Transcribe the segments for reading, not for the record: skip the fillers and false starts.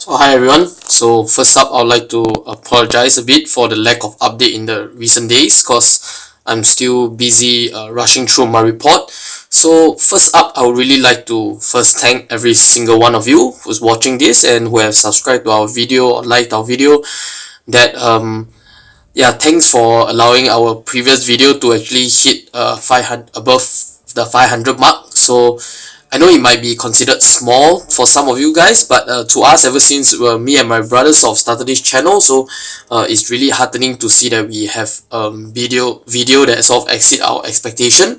Oh, hi everyone. So first up, I'd like to apologize a bit for the lack of update in the recent days because I'm still busy rushing through my report. So first up, I would really like to first thank every single one of you who's watching this and who have subscribed to our video or liked our video. Thanks for allowing our previous video to actually hit 500 above the 500 mark. So I know it might be considered small for some of you guys, but to us, ever since me and my brothers have started this channel, so it's really heartening to see that we have video that sort of exceed our expectation.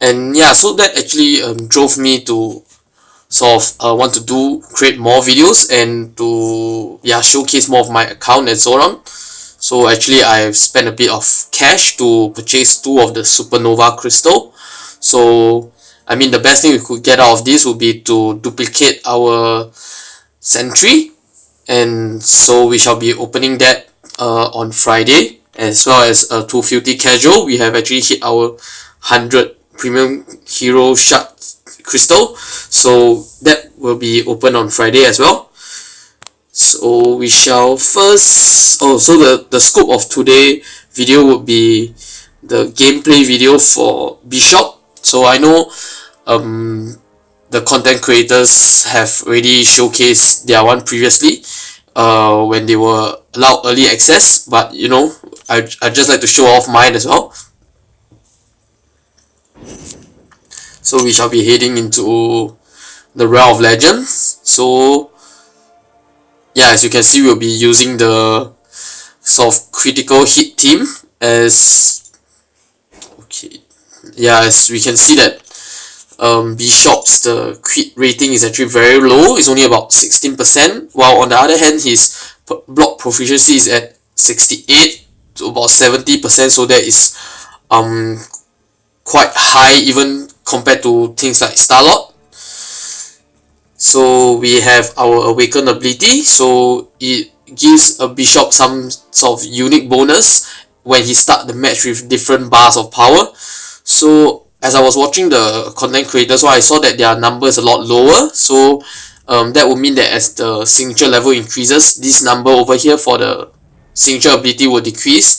And yeah, so that actually drove me to sort of want to create more videos and to showcase more of my account and so on. So actually I've spent a bit of cash to purchase 2 of the supernova crystal. So I mean, the best thing we could get out of this would be to duplicate our sentry, and so we shall be opening that on Friday, as well as 2 filthy casual. We have actually hit our 100 premium hero shard crystal, so that will be open on Friday as well. So we shall first so the scope of today video would be the gameplay video for Bishop. So I know the content creators have already showcased their one previously when they were allowed early access, but you know, I just like to show off mine as well. So we shall be heading into the Realm of Legends. So yeah, as you can see, we'll be using the sort of critical hit team as we can see that Bishop's the crit rating is actually very low. It's only about 16%, while on the other hand his block proficiency is at 68 to about 70%, so that is quite high even compared to things like Starlord. So we have our Awaken ability, so it gives a Bishop some sort of unique bonus when he starts the match with different bars of power. So as I was watching the content creators, so I saw that their number is a lot lower, so that would mean that as the signature level increases, this number over here for the signature ability will decrease.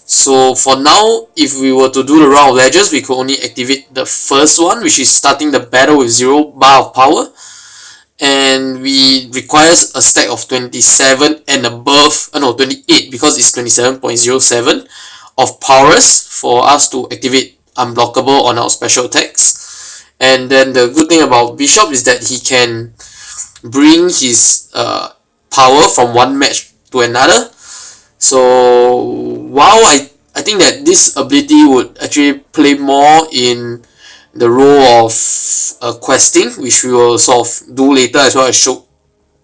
So for now, if we were to do the Realm of Legends, we could only activate the first one, which is starting the battle with 0 bar of power, and we requires a stack of 27 and above, no 28, because it's 27.07 of powers for us to activate unblockable on our special attacks. And then the good thing about Bishop is that he can bring his power from one match to another. So while I think that this ability would actually play more in the role of questing, which we will sort of do later, as well as show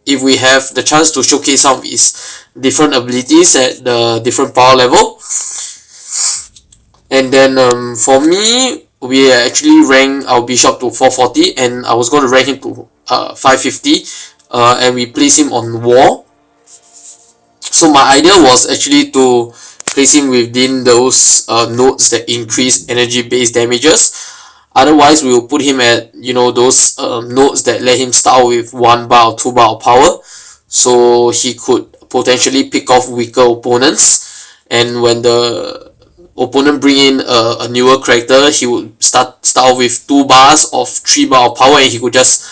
if we have the chance to showcase some of his different abilities at the different power level. And then for me, we actually ranked our Bishop to 440, and I was going to rank him to 550, and we place him on War. So my idea was actually to place him within those nodes that increase energy based damages. Otherwise, we will put him at, you know, those nodes that let him start with 1 bar or 2 bar of power, so he could potentially pick off weaker opponents. And when the opponent bring in a newer character, he would start with 2 bars of 3 bar of power, and he could just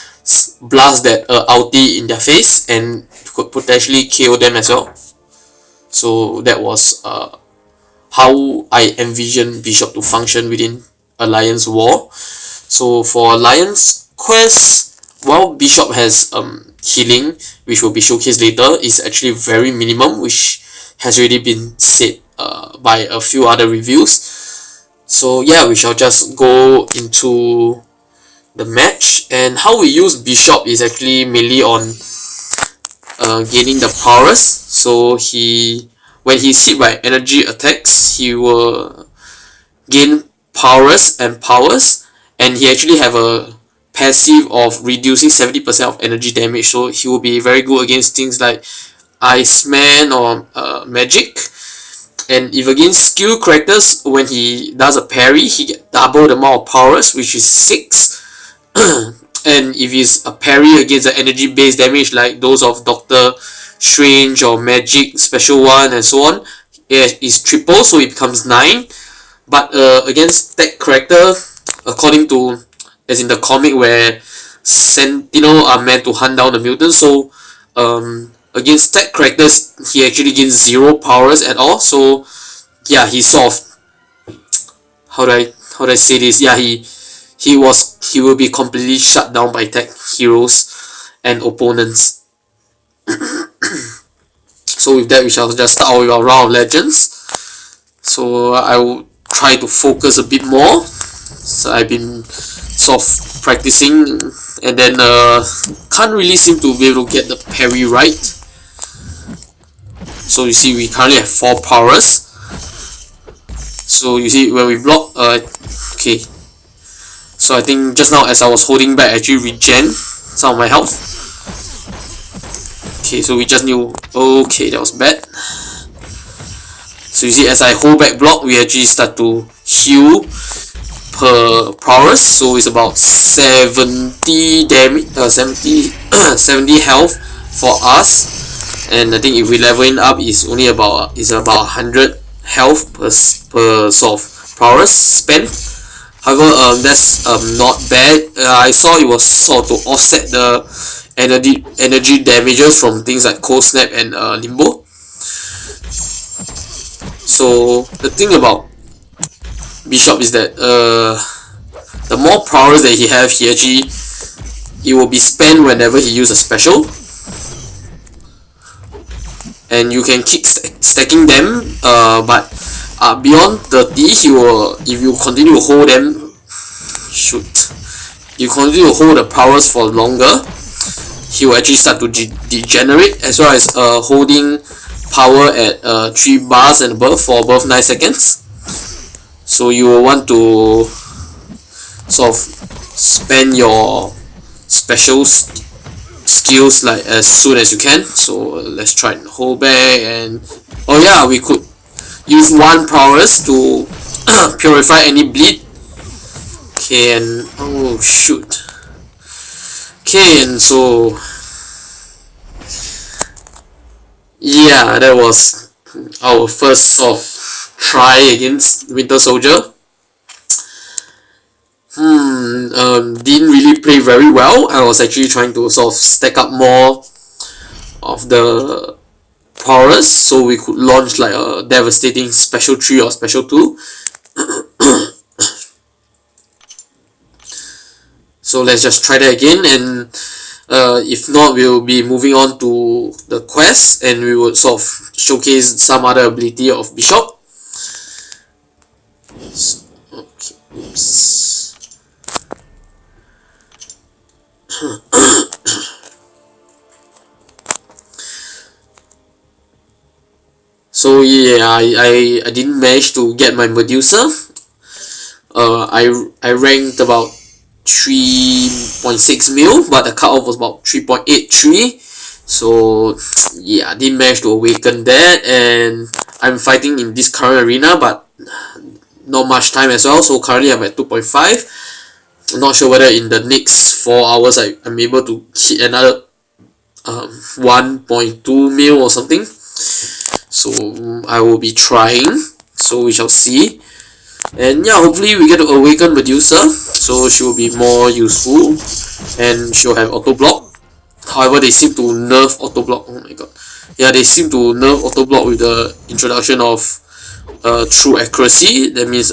blast that ulti in their face and could potentially KO them as well. So that was how I envision Bishop to function within Alliance War. So for Alliance Quest, while Bishop has healing, which will be showcased later, is actually very minimum, which has already been said by a few other reviews. So yeah, we shall just go into the match. And how we use Bishop is actually mainly on gaining the powers. So when he's hit by energy attacks, he will gain powers, and he actually have a passive of reducing 70% of energy damage, so he will be very good against things like Iceman or Magic. And if against skill characters, when he does a parry, he get double the amount of powers, which is 6. And if it's a parry against the energy based damage like those of Doctor Strange or Magic Special 1 and so on, it is triple, so it becomes 9. But against that character, according to, as in the comic where Sentinel are meant to hunt down the mutants, so against that characters he actually gains 0 powers at all. So yeah, he sort of, how do I say this? Yeah, he will be completely shut down by tech heroes and opponents. So with that, we shall just start with our round of legends. So I will try to focus a bit more. So I've been sort of practicing, and then can't really seem to be able to get the parry right. So you see, we currently have 4 powers. So you see, when we block, okay. So I think just now as I was holding back, I actually regen some of my health. Okay, so we just knew, okay, that was bad. So you see, as I hold back block, we actually start to heal per prowess. So it's about 70 damage, 70 health for us. And I think if we level it up, it's only about 100 health per sort of prowess spent. However, that's not bad. I saw it was sort of to offset the energy damages from things like Cold Snap and Limbo. So the thing about Bishop is that the more prowess that he have, it will be spent whenever he uses a special, and you can keep stacking them. But beyond 30, he will, if you continue to hold them, you continue to hold the prowess for longer, he will actually start to degenerate, as well as holding power at 3 bars and above for above 9 seconds. So you will want to sort of spend your special skills like as soon as you can. So let's try and hold back, and oh yeah, we could use 1 prowess to purify any bleed. Okay, and oh shoot. Okay, and so yeah, that was our first sort of try against Winter Soldier. Didn't really play very well. I was actually trying to sort of stack up more of the prowess so we could launch like a devastating special 3 or special 2. So let's just try that again, and if not, we'll be moving on to the quest, and we would sort of showcase some other ability of Bishop. So, okay, oops. So yeah, I didn't manage to get my Medusa. I ranked about 3.6 mil, but the cutoff was about 3.83. So yeah, I didn't manage to awaken that, and I'm fighting in this current arena, but not much time as well. So currently I'm at 2.5. I'm not sure whether in the next 4 hours I'm able to hit another 1.2 mil or something. So I will be trying, so we shall see. And yeah, hopefully we get to awaken Medusa, so she will be more useful, and she'll have auto block. However, they seem to nerf auto block. Oh my god, yeah, they seem to nerf auto block with the introduction of true accuracy. That means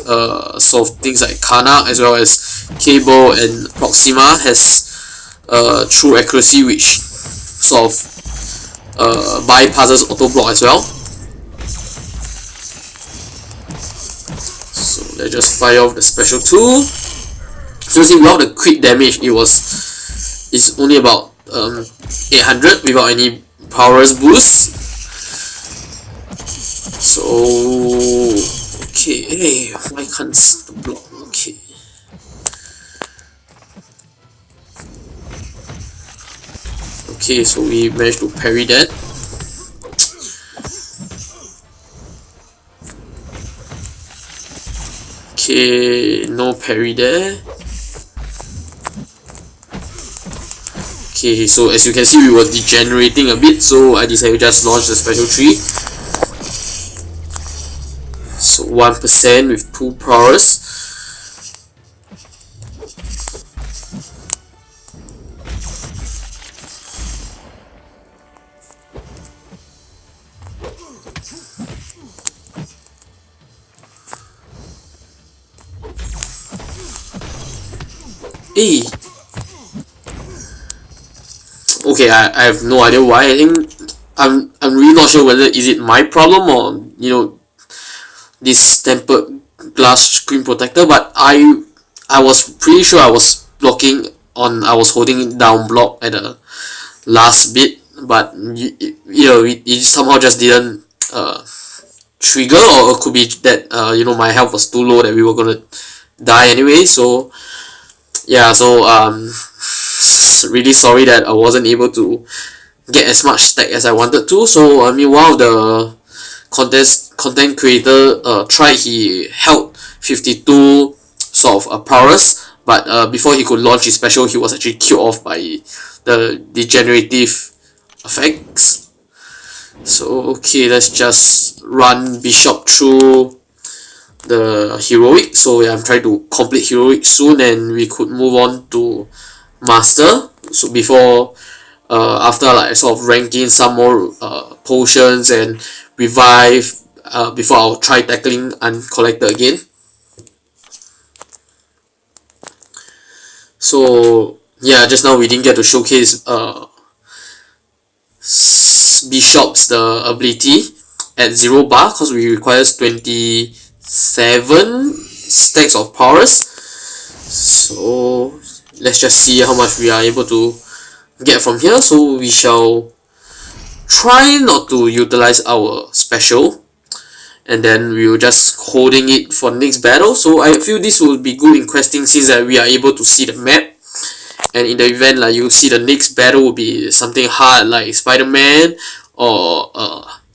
sort of things like Kana as well as Cable and Proxima has true accuracy, which sort of bypasses auto block as well. So let's just fire off the special 2. So see, without the crit damage, it's only about 800 without any powers boost. So okay, hey, why can't the block? Okay. Okay, so we managed to parry that. Okay, no parry there. Okay, so as you can see, we were degenerating a bit, so I decided to just launch the special tree. So 1% with 2 prowess. Hey. Okay, I have no idea why. I think I'm really not sure whether is it my problem or this tempered glass screen protector, but I was pretty sure I was I was holding it down block at the last bit, but it somehow just didn't trigger, or it could be that my health was too low that we were gonna die anyway. So yeah, so really sorry that I wasn't able to get as much stack as I wanted to. So I mean, one of the content creator tried, he held 52 sort of prowess, but before he could launch his special, he was actually killed off by the degenerative effects. So okay, let's just run bishop through the heroic. So yeah, I'm trying to complete heroic soon, and we could move on to master. So before after like sort of ranking some more potions and revive, before I'll try tackling uncollected again. So yeah, just now we didn't get to showcase Bishop's the ability at 0 bar, because we requires 27 stacks of powers. So let's just see how much we are able to get from here. So we shall try not to utilize our special, and then we will just holding it for the next battle. So I feel this will be good in questing, since that we are able to see the map, and in the event like you see the next battle will be something hard like Spider-Man or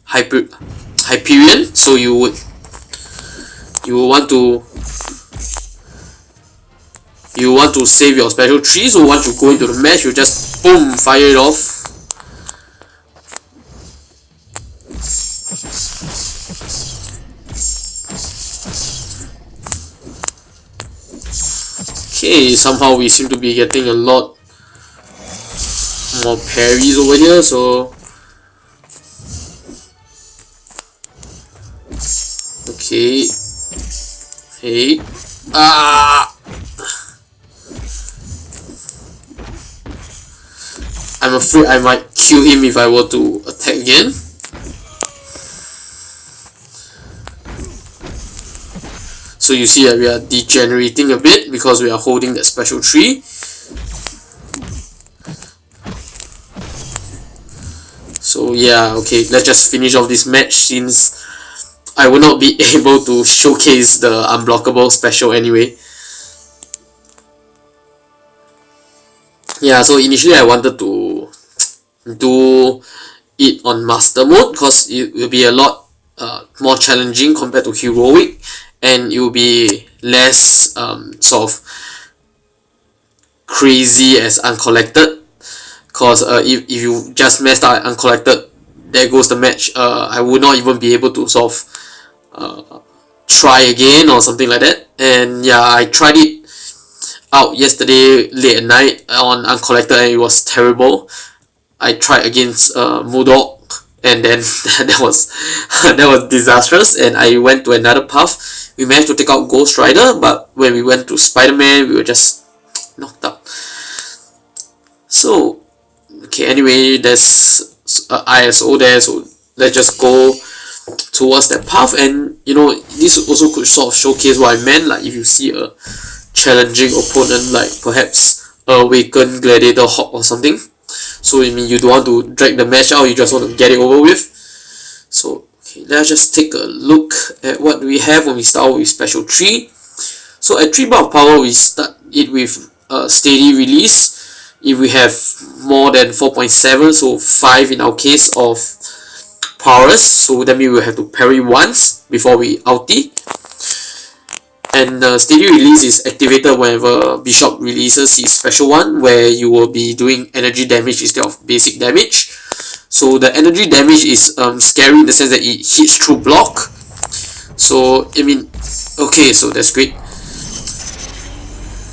Hyperion. So you will want to save your special tree. So once you go into the match, you just boom, fire it off. Okay, somehow we seem to be getting a lot more parries over here, so okay. Hey. I'm afraid I might kill him if I were to attack again. So you see that we are degenerating a bit because we are holding that special tree. So yeah, okay, let's just finish off this match, since I will not be able to showcase the unblockable special anyway. Yeah, so initially I wanted to do it on master mode, because it will be a lot more challenging compared to heroic, and it will be less sort of crazy as uncollected. Because if you just messed up uncollected, there goes the match. I would not even be able to sort of try again or something like that. And yeah, I tried it out yesterday late at night on uncollected, and it was terrible. I tried against Mudok, and then that was disastrous, and I went to another path. We managed to take out Ghost Rider, but when we went to Spider-Man, we were just knocked out. So okay, anyway, there's ISO there, so let's just go towards that path. And this also could sort of showcase what I meant, like if you see a challenging opponent like perhaps Awakened Gladiator Hawk or something, so I mean you don't want to drag the match out, you just want to get it over with. So okay, let's just take a look at what we have when we start with special tree. So at 3 bar of power, we start it with steady release. If we have more than 4.7, so 5 in our case of powers, so that means we will have to parry once before we ulti. And steady release is activated whenever Bishop releases his special one, where you will be doing energy damage instead of basic damage. So the energy damage is scary in the sense that it hits through block. So I mean, okay, so that's great.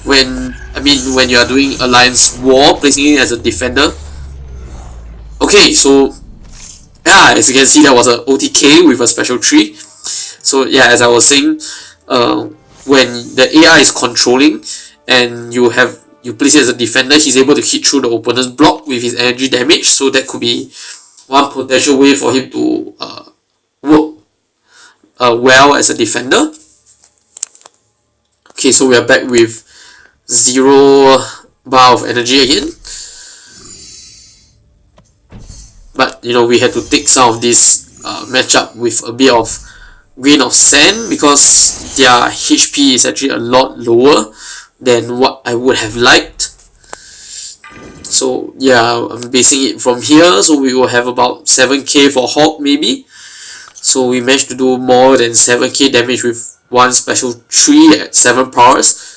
When you are doing Alliance War, placing it as a defender. Okay, so yeah, as you can see, that was a OTK with a special tree. So yeah, as I was saying, when the AI is controlling and you place it as a defender, he's able to hit through the opponent's block with his energy damage. So that could be one potential way for him to work well as a defender. Okay, so we are back with 0 bar of energy again. But you know, we had to take some of this matchup with a bit of grain of sand, because their HP is actually a lot lower than what I would have liked. So yeah, I'm basing it from here, so we will have about 7k for Hawk maybe. So we managed to do more than 7k damage with one special tree at 7 powers.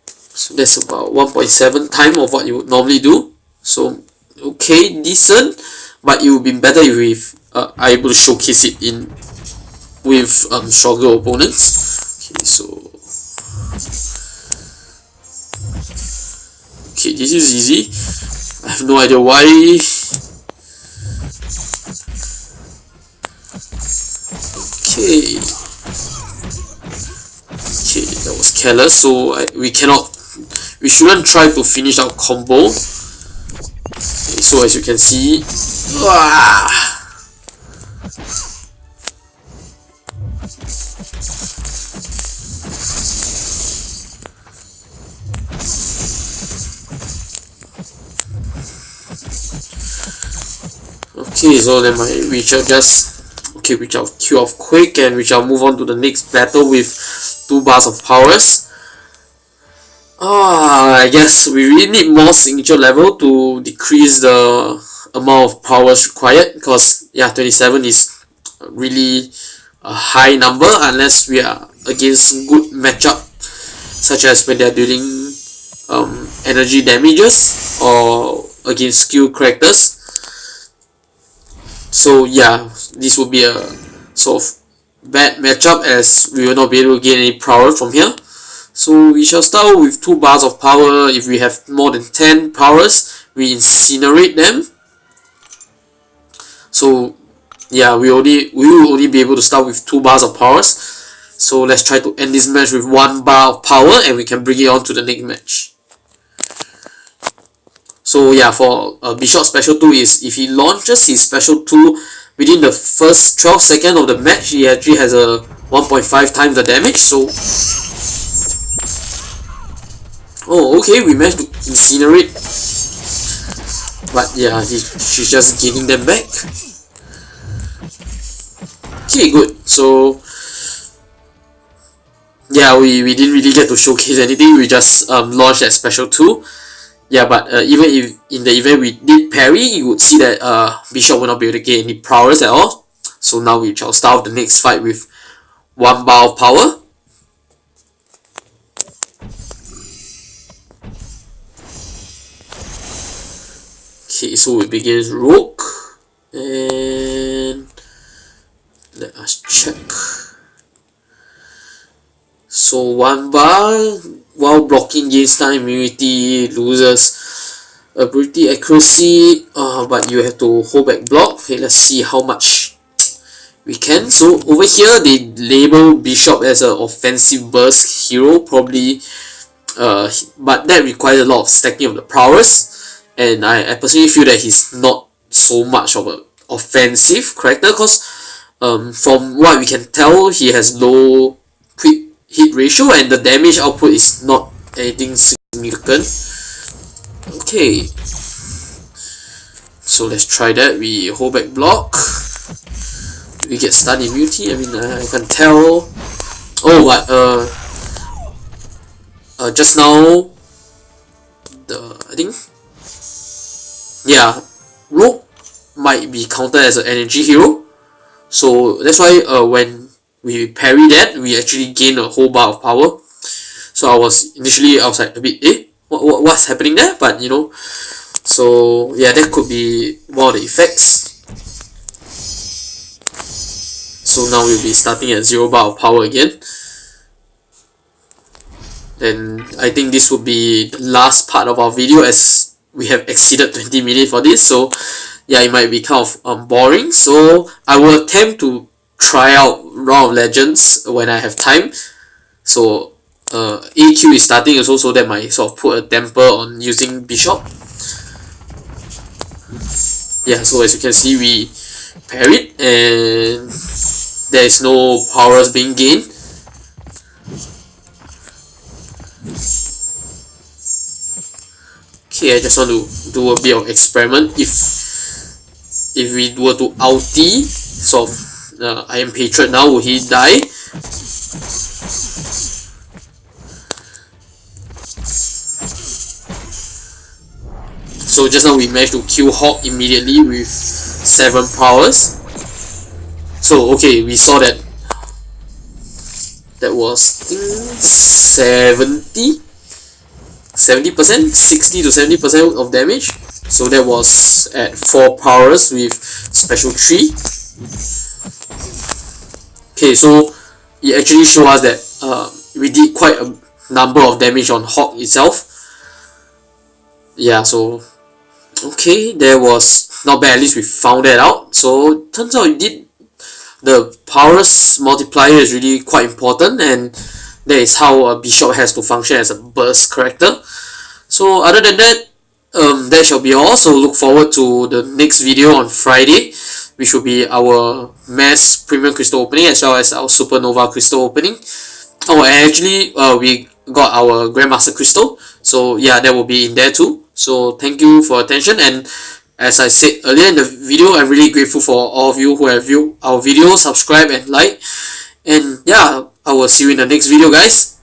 So that's about 1.7 times of what you would normally do. So okay, decent, but it would be better if we are able to showcase it in with stronger opponents. Okay, so okay, this is easy. I have no idea why. Okay, that was careless. So we shouldn't try to finish our combo. Okay, so as you can see, okay, so then we shall queue off quick, and we shall move on to the next battle with 2 bars of powers. I guess we really need more signature level to decrease the amount of powers required, because yeah, 27 is really a high number unless we are against good matchup, such as when they are dealing energy damages or against skill characters. So yeah, this will be a sort of bad matchup, as we will not be able to gain any power from here. So we shall start with 2 bars of power. If we have more than 10 powers, we incinerate them. So yeah, we will only be able to start with 2 bars of powers. So let's try to end this match with 1 bar of power, and we can bring it on to the next match. So yeah, for Bishop special 2 is if he launches his special 2 within the first 12 seconds of the match, he actually has a 1.5 times the damage. So oh, okay, we managed to incinerate, but yeah, she's just gaining them back. Okay, good. So yeah, we didn't really get to showcase anything. We just launched that special 2. Yeah, but even if in the event we did parry, you would see that Bishop will not be able to gain any prowess at all. So now we shall start the next fight with 1 bar of power. Okay, so we begin Rogue, and let us check. So 1 bar, while blocking gains time immunity, loses ability accuracy, but you have to hold back block. Okay, let's see how much we can. So over here they label Bishop as an offensive burst hero, probably, but that requires a lot of stacking of the prowess. And I personally feel that he's not so much of an offensive character, because from what we can tell, he has low quick hit ratio and the damage output is not anything significant. Okay, so let's try that. We hold back block, we get stun immunity. I mean, I can tell. Oh, but just now, I think, yeah, Rogue might be counted as an energy hero, so that's why when we parry that, we actually gain a whole bar of power. So I was like a bit, what's happening there? But you know, so yeah, that could be one of the effects. So now we'll be starting at 0 bar of power again. Then I think this would be the last part of our video, as we have exceeded 20 minutes for this. So yeah, it might be kind of boring. So I will attempt to try out Round of Legends when I have time. So AQ is starting also, so that might sort of put a damper on using Bishop. Yeah, so as you can see, we parried and there is no powers being gained. Okay, I just want to do a bit of experiment. If we were to ulti sort of I am Patriot now, will he die? So just now we managed to kill Hawk immediately with 7 powers. So okay, we saw that was, I think, 70%, 60 to 70% of damage. So that was at 4 powers with special 3. Okay, so it actually showed us that we did quite a number of damage on Hawk itself. Yeah, so okay, that was not bad. At least we found that out. So turns out the powers multiplier is really quite important, and that is how a Bishop has to function as a burst character. So other than that, that shall be all. So look forward to the next video on Friday, which will be our mass premium crystal opening as well as our supernova crystal opening. Oh, and actually we got our grandmaster crystal, so yeah, that will be in there too. So thank you for attention, and as I said earlier in the video, I'm really grateful for all of you who have viewed our video, subscribe and like, and yeah, I will see you in the next video, guys.